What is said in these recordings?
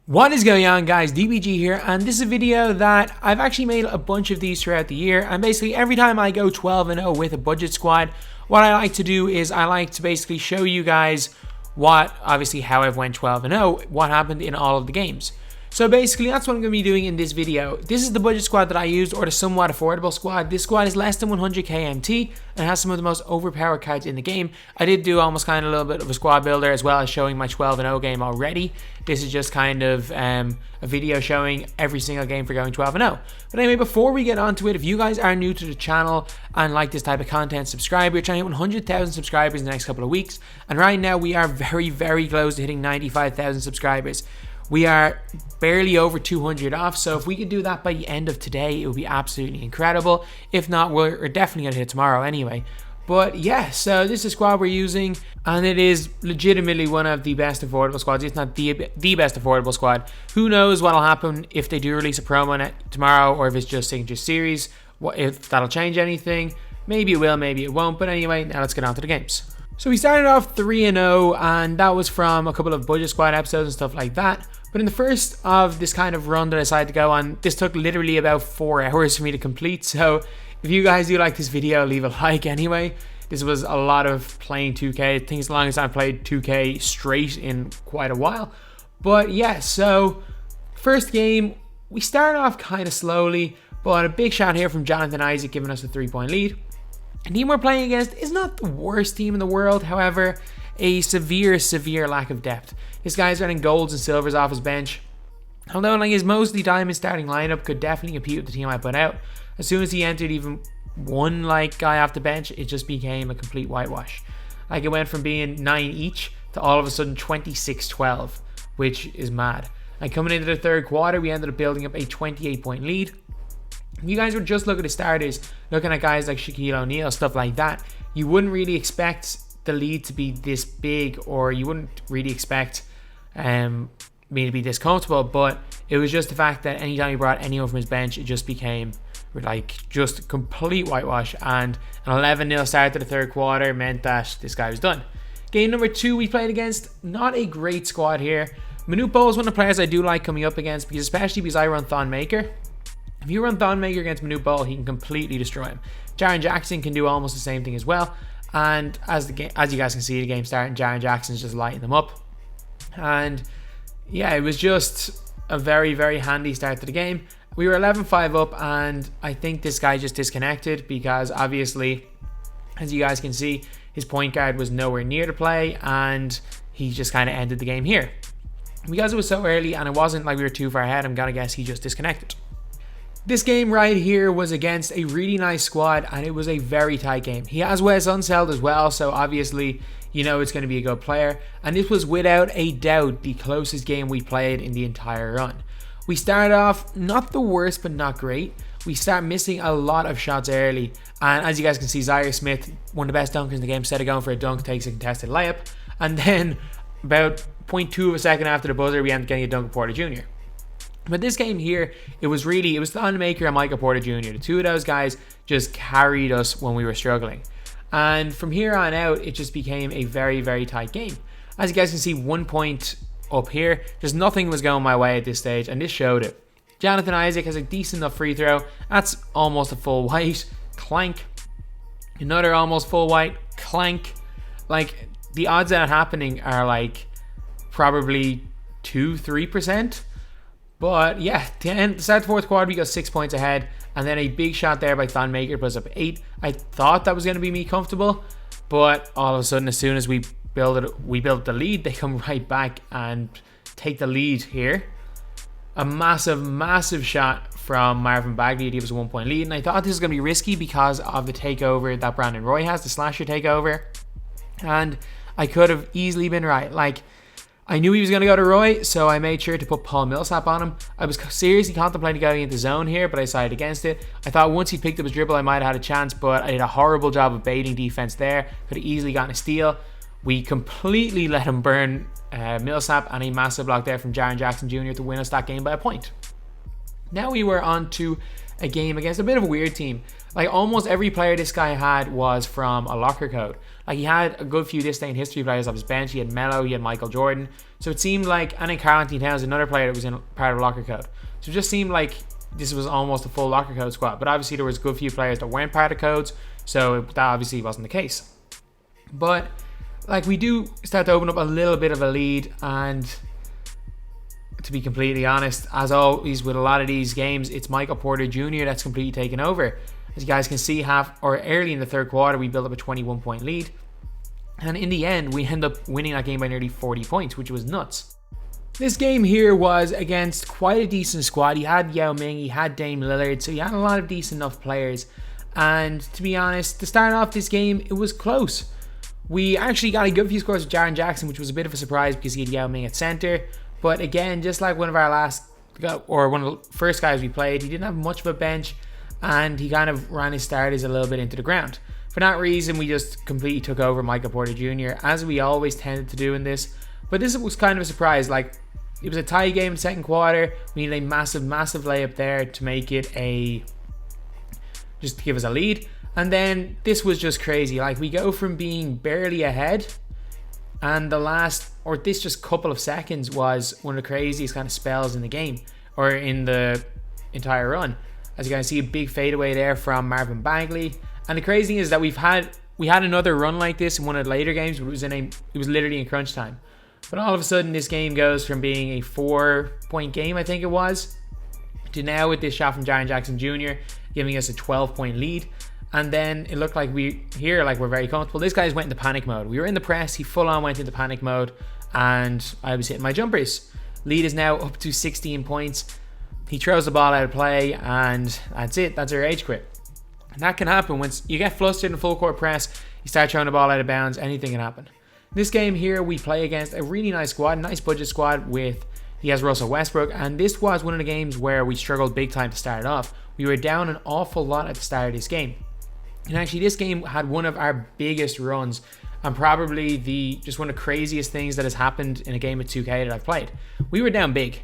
What is going on, guys? DBG here, and this is a video that I've actually made a bunch of these throughout the year, and basically every time I go 12-0 with a budget squad, what I like to do is I like to basically show you guys how I've went 12-0, what happened in all of the games. So basically that's what I'm going to be doing in this video. This is the budget squad that I used, or the somewhat affordable squad. This squad is less than 100k MT and has some of the most overpowered cards in the game. I did do almost kind of a little bit of a squad builder as well as showing my 12-0 game already. This is just kind of a video showing every single game for going 12-0. But anyway, before we get on to it, if you guys are new to the channel and like this type of content, subscribe. We're trying to hit 100,000 subscribers in the next couple of weeks. And right now we are very, very close to hitting 95,000 subscribers. We are barely over 200 off, so if we could do that by the end of today, it would be absolutely incredible. If not, we're definitely going to hit tomorrow anyway. But yeah, so this is the squad we're using, and it is legitimately one of the best affordable squads, if not the best affordable squad. Who knows what will happen if they do release a promo net tomorrow, or if it's just Signature Series, if that'll change anything. Maybe it will, maybe it won't, but anyway, now let's get on to the games. So we started off 3-0, and that was from a couple of budget squad episodes and stuff like that. But in the first of this kind of run that I decided to go on, this took literally about 4 hours for me to complete. So if you guys do like this video, leave a like anyway. This was a lot of playing 2K. I think it's the longest I've played 2K straight in quite a while. But yeah, so first game, we started off kind of slowly, but a big shot here from Jonathan Isaac giving us a 3-point lead. The team we're playing against is not the worst team in the world, however, a severe lack of depth. This guy's running golds and silvers off his bench. Although like his mostly diamond starting lineup could definitely compete with the team I put out. As soon as he entered even one guy off the bench, it just became a complete whitewash. Like it went from being 9 each to all of a sudden 26-12, which is mad. And coming into the third quarter, we ended up building up a 28-point lead. If you guys would just look at the starters, looking at guys like Shaquille O'Neal, stuff like that, you wouldn't really expect the lead to be this big, or you wouldn't really expect me to be this comfortable. But it was just the fact that anytime he brought anyone from his bench, it just became like just complete whitewash. And an 11-0 start to the third quarter meant that this guy was done. Game number 2 we played against, not a great squad here. Manute Bol is one of the players I do like coming up against, especially because I run Thon Maker. If you run Thon Maker against Manute Bol, he can completely destroy him. Jaren Jackson can do almost the same thing as well. And as you guys can see, the game starting, Jaren Jackson's just lighting them up. And yeah, it was just a very, very handy start to the game. We were 11-5 up, and I think this guy just disconnected because obviously, as you guys can see, his point guard was nowhere near to play, and he just kind of ended the game here. Because it was so early and it wasn't like we were too far ahead, I'm gonna guess he just disconnected. This game right here was against a really nice squad, and it was a very tight game. He has Wes Unseld as well, so obviously you know it's going to be a good player. And this was without a doubt the closest game we played in the entire run. We started off not the worst, but not great. We start missing a lot of shots early, and as you guys can see, Zaire Smith, one of the best dunkers in the game, instead of going for a dunk, takes a contested layup. And then about 0.2 of a second after the buzzer, we end up getting a dunk of Porter Jr. But this game here, it was Thon Maker and Michael Porter Jr. The two of those guys just carried us when we were struggling. And from here on out, it just became a very, very tight game. As you guys can see, 1 point up here, just nothing was going my way at this stage, and this showed it. Jonathan Isaac has a decent enough free throw. That's almost a full white. Clank. Another almost full white. Clank. Like, the odds of that happening are like probably 2-3%. But yeah, the start of the fourth quarter, we got 6 points ahead, and then a big shot there by Thon Maker puts up 8. I thought that was going to be me comfortable, but all of a sudden, as soon as we built the lead, they come right back and take the lead here. A massive shot from Marvin Bagley to give us a 1 point lead, and I thought this was going to be risky because of the takeover that Brandon Roy has, the slasher takeover, and I could have easily been right. Like, I knew he was going to go to Roy, so I made sure to put Paul Millsap on him. I was seriously contemplating going into zone here, but I decided against it. I thought once he picked up his dribble, I might have had a chance, but I did a horrible job of baiting defense there. Could have easily gotten a steal. We completely let him burn Millsap, and a massive block there from Jaren Jackson Jr. to win us that game by a point. Now we were on to a game against a bit of a weird team. Like, almost every player this guy had was from a locker code. Like, he had a good few this day in history players off his bench. He had Melo, he had Michael Jordan. So it seemed like, and then Carl-Anthony Towns, another player that was in part of locker code. So it just seemed like this was almost a full locker code squad. But obviously there was a good few players that weren't part of codes, so that obviously wasn't the case. But like, we do start to open up a little bit of a lead, and to be completely honest, as always with a lot of these games, it's Michael Porter Jr. that's completely taken over. As you guys can see, early in the third quarter, we built up a 21-point lead. And in the end, we end up winning that game by nearly 40 points, which was nuts. This game here was against quite a decent squad. He had Yao Ming, he had Dame Lillard, so he had a lot of decent enough players. And to be honest, to start off this game, it was close. We actually got a good few scores with Jaren Jackson, which was a bit of a surprise because he had Yao Ming at center. But again, just like one of the first guys we played, he didn't have much of a bench, and he kind of ran his starters a little bit into the ground. For that reason, we just completely took over Michael Porter Jr., as we always tended to do in this. But this was kind of a surprise. Like, it was a tie game in the second quarter. We needed a massive layup there to make it just to give us a lead. And then this was just crazy. Like, we go from being barely ahead, and this just couple of seconds was one of the craziest kind of spells in the game, or in the entire run. As you guys see, a big fadeaway there from Marvin Bagley. And the crazy thing is that we had another run like this in one of the later games, but it was literally in crunch time. But all of a sudden, this game goes from being a 4-point game, I think it was, to now with this shot from Jaren Jackson Jr. giving us a 12-point lead. And then it looked like we're very comfortable. This guy's went into panic mode. We were in the press, he full on went into panic mode, and I was hitting my jumpers. Lead is now up to 16 points. He throws the ball out of play, and that's it. That's a rage quit. And that can happen once you get flustered in a full court press, you start throwing the ball out of bounds, anything can happen. This game here, we play against a really nice squad, nice budget squad he has Russell Westbrook, and this was one of the games where we struggled big time to start off. We were down an awful lot at the start of this game. And actually, this game had one of our biggest runs, and probably just one of the craziest things that has happened in a game of 2K that I've played. We were down big.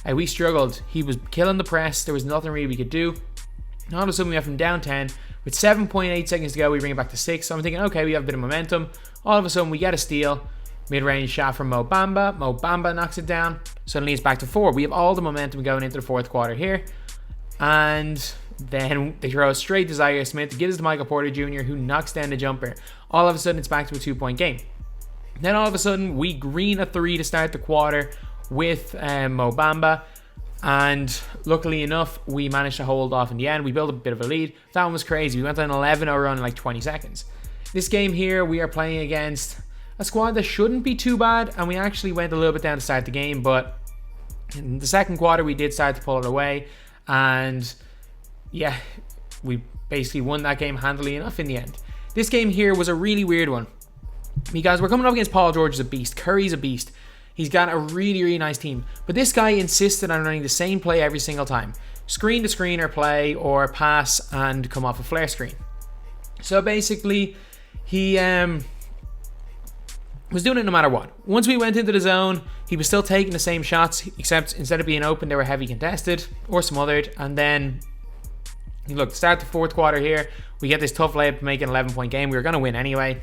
We struggled. He was killing the press. There was nothing really we could do. And all of a sudden, we went from down 10. With 7.8 seconds to go, we bring it back to 6. So I'm thinking, okay, we have a bit of momentum. All of a sudden, we get a steal. Mid-range shot from Mo Bamba. Mo Bamba knocks it down. Suddenly, it's back to 4. We have all the momentum going into the fourth quarter here. And then they throw it straight to Zaire Smith, gives it to Michael Porter Jr., who knocks down the jumper. All of a sudden, it's back to a 2-point game. Then all of a sudden, we green a 3 to start the quarter with Mo Bamba. And luckily enough, we managed to hold off in the end. We built a bit of a lead. That one was crazy. We went on an 11-0 run in like 20 seconds. This game here, we are playing against a squad that shouldn't be too bad. And we actually went a little bit down to start the game. But in the second quarter, we did start to pull it away. And yeah, we basically won that game handily enough in the end. This game here was a really weird one, because we're coming up against Paul George is a beast. Curry's a beast. He's got a really nice team. But this guy insisted on running the same play every single time. Screen to screener play, or pass and come off a flare screen. So basically, he was doing it no matter what. Once we went into the zone, he was still taking the same shots, except instead of being open, they were heavy contested or smothered. And then, look, start the fourth quarter here. We get this tough layup to make an 11-point game. We were going to win anyway.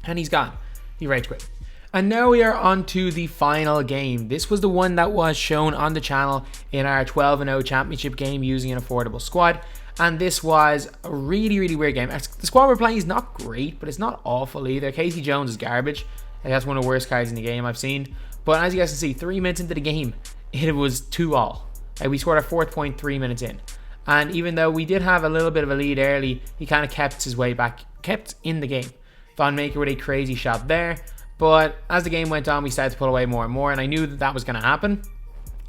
And he's gone. He rage quit. And now we are on to the final game. This was the one that was shown on the channel in our 12-0 championship game using an affordable squad. And this was a really weird game. The squad we're playing is not great, but it's not awful either. Casey Jones is garbage. That's one of the worst guys in the game I've seen. But as you guys can see, 3 minutes into the game, it was 2-2. We scored our fourth point 3 minutes in. And even though we did have a little bit of a lead early, he kind of kept his way back, kept in the game. Von Maker with a crazy shot there. But as the game went on, we started to pull away more and more, and I knew that was going to happen.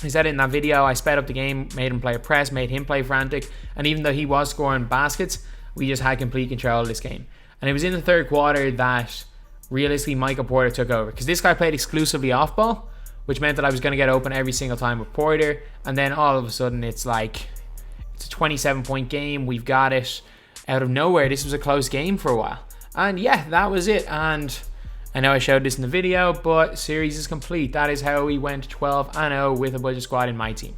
I said it in that video, I sped up the game, made him play a press, made him play frantic, and even though he was scoring baskets, we just had complete control of this game. And it was in the third quarter that realistically Michael Porter took over, because this guy played exclusively off ball, which meant that I was going to get open every single time with Porter, and then all of a sudden it's like, it's a 27-point game, we've got it out of nowhere. This was a close game for a while. And yeah, that was it. And I know I showed this in the video, but series is complete. That is how we went 12-0 with a budget squad in MyTEAM.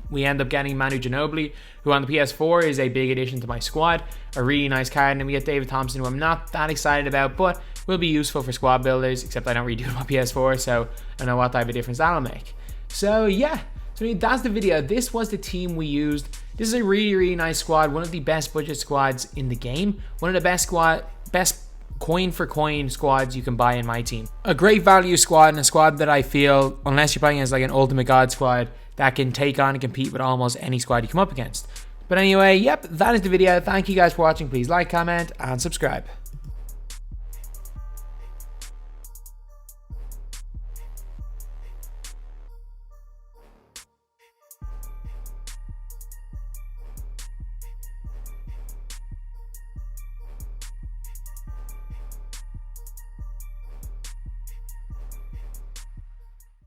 We end up getting Manu Ginobili, who on the PS4 is a big addition to my squad. A really nice card. And then we get David Thompson, who I'm not that excited about, but will be useful for squad builders, except I don't really do it on PS4, so I don't know what type of difference that'll make. So yeah, so that's the video. This was the team we used. This is a really nice squad, one of the best budget squads in the game, one of the best coin for coin squads you can buy in MyTEAM. A great value squad, and a squad that I feel, unless you're playing as like an ultimate god squad, that can take on and compete with almost any squad you come up against. But anyway, yep, that is the video. Thank you guys for watching. Please like, comment, and subscribe.